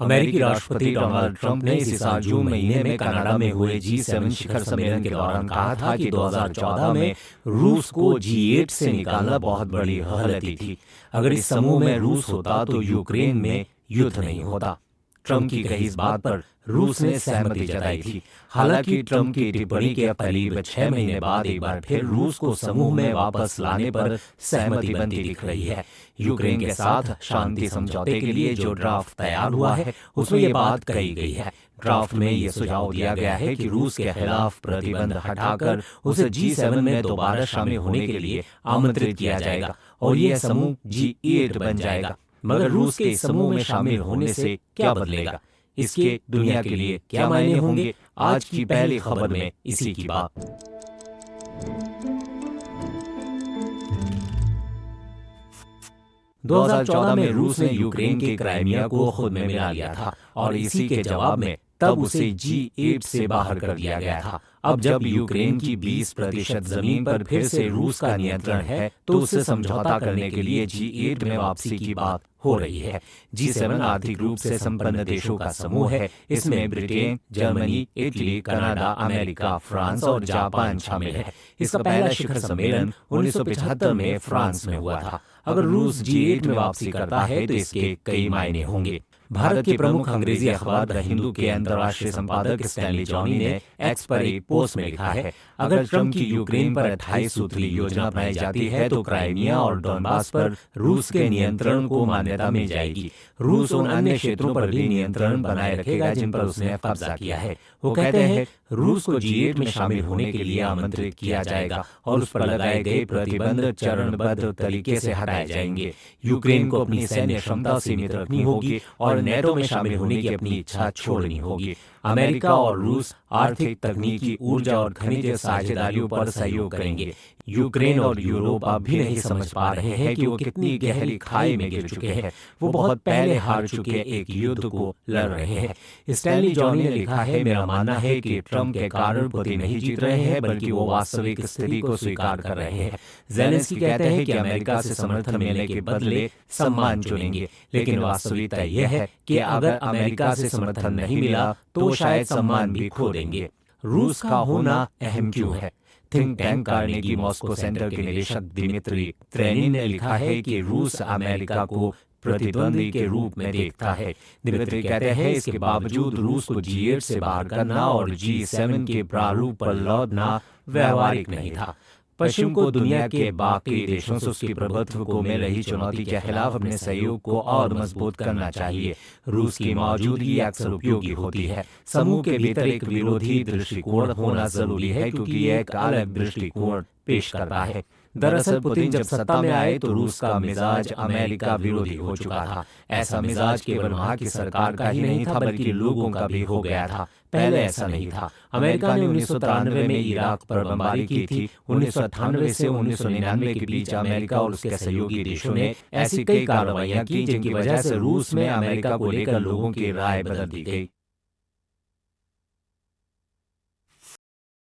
अमेरिकी राष्ट्रपति Donald Trump ने इसी साल जून महीने में कनाडा में हुए G7 शिखर सम्मेलन के दौरान कहा था कि 2014 में रूस को G8 से निकालना बहुत बड़ी गलती थी। अगर इस समूह में रूस होता तो यूक्रेन में युद्ध नहीं होता। ट्रंप की कही इस बात पर रूस ने सहमति जताई थी। हालांकि ट्रंप की टिप्पणी के करीब 6 महीने बाद एक बार फिर रूस को समूह में वापस लाने पर सहमति बनती दिख रही है। यूक्रेन के साथ शांति समझौते के लिए जो ड्राफ्ट तैयार हुआ है उसमें ये बात कही गई है। ड्राफ्ट में ये सुझाव दिया गया है कि रूस के खिलाफ प्रतिबंध हटाकर उसे G7 में दोबारा शामिल होने के लिए आमंत्रित किया जाएगा और यह समूह G8 बन जाएगा। मगर रूस के इस समूह में शामिल होने से क्या बदलेगा, इसके दुनिया के लिए क्या मायने होंगे, आज की पहली खबर में इसी की बात। 2014 में रूस ने यूक्रेन के क्राइमिया को खुद में मिला लिया था और इसी के जवाब में तब उसे G8 से बाहर कर दिया गया था। अब जब यूक्रेन की 20% जमीन पर फिर से रूस का नियंत्रण है तो उससे समझौता करने के लिए G8 में वापसी की बात हो रही है। G7 आर्थिक रूप से संपन्न देशों का समूह है। इसमें Britain, Germany, Italy, Canada, America, France और जापान शामिल है। इसका पहला शिखर सम्मेलन 1975 में फ्रांस में हुआ था। अगर रूस G8 में वापसी करता है तो इसके कई मायने होंगे। भारत के प्रमुख अंग्रेजी अखबार द हिंदू के अंतर्राष्ट्रीय संपादक स्टैनली जॉनी ने एक्स पर एक पोस्ट में लिखा है, अगर ट्रंप की यूक्रेन पर 28 सूत्री योजना अपनाई जाती है तो क्राइमिया और डोनबास पर रूस के नियंत्रण को मान्यता मिल जाएगी। रूस उन अन्य क्षेत्रों पर भी नियंत्रण बनाए रखेगा जिन पर उसने कब्जा किया है। वो कहते हैं रूस को G8 में शामिल होने के लिए आमंत्रित किया जाएगा और उस पर लगाए गए प्रतिबंध चरणबद्ध तरीके से हटाए जाएंगे। यूक्रेन को अपनी सैन्य क्षमता सीमित रखनी होगी और नेटो में शामिल होने की अपनी इच्छा छोड़नी होगी। अमेरिका और रूस आर्थिक, तकनीकी, ऊर्जा और खनिज साझेदारियों पर सहयोग करेंगे। यूक्रेन और यूरोप अब भी नहीं समझ पा रहे हैं कि वो कितनी गहरी खाई में गिर चुके हैं। वो बहुत पहले हार चुके एक युद्ध को लड़ रहे हैं। स्टैनली जॉनी ने लिखा है, मेरा मानना है कि ट्रंप के कारण पुतिन नहीं जीत रहे हैं बल्कि वो वास्तविक स्थिति को स्वीकार कर रहे हैं। ज़ेलेंस्की कहते हैं कि अमेरिका से समर्थन मिलने के बदले सम्मान चुनेंगे, लेकिन वास्तविकता यह है कि अगर अमेरिका से समर्थन नहीं मिला तो शायद सम्मान भी खो देंगे। रूस का होना अहम क्यों है? Think tank Carnegie Moscow centre के निदेशक दिमित्री त्रेनिन ने लिखा है कि रूस अमेरिका को प्रतिद्वंदी के रूप में देखता है। दिमित्री कहते हैं इसके बावजूद रूस को G8 से बाहर करना और G7 के प्रारूप पर लौटना व्यावहारिक नहीं था। पश्चिम को दुनिया के बाकी देशों से उसकी प्रभुत्व को मिल रही चुनौती के खिलाफ अपने सहयोग को और मजबूत करना चाहिए। रूस की मौजूदगी अक्सर उपयोगी होती है। समूह के भीतर एक विरोधी दृष्टिकोण होना जरूरी है क्योंकि यह एक अलग दृष्टिकोण पेश करता है। दरअसल पुतिन जब सत्ता में आए तो रूस का मिजाज अमेरिका विरोधी हो चुका था। ऐसा मिजाज केवल वहां की सरकार का ही नहीं था बल्कि लोगों का भी हो गया था। पहले ऐसा नहीं था। अमेरिका ने 1993 में इराक पर बमबारी की थी। 1998 से 1999 के बीच अमेरिका और उसके सहयोगी देशों ने ऐसी कई कार्रवाइयां की जिनकी वजह से रूस में अमेरिका को लेकर लोगों की राय बदल दी गई।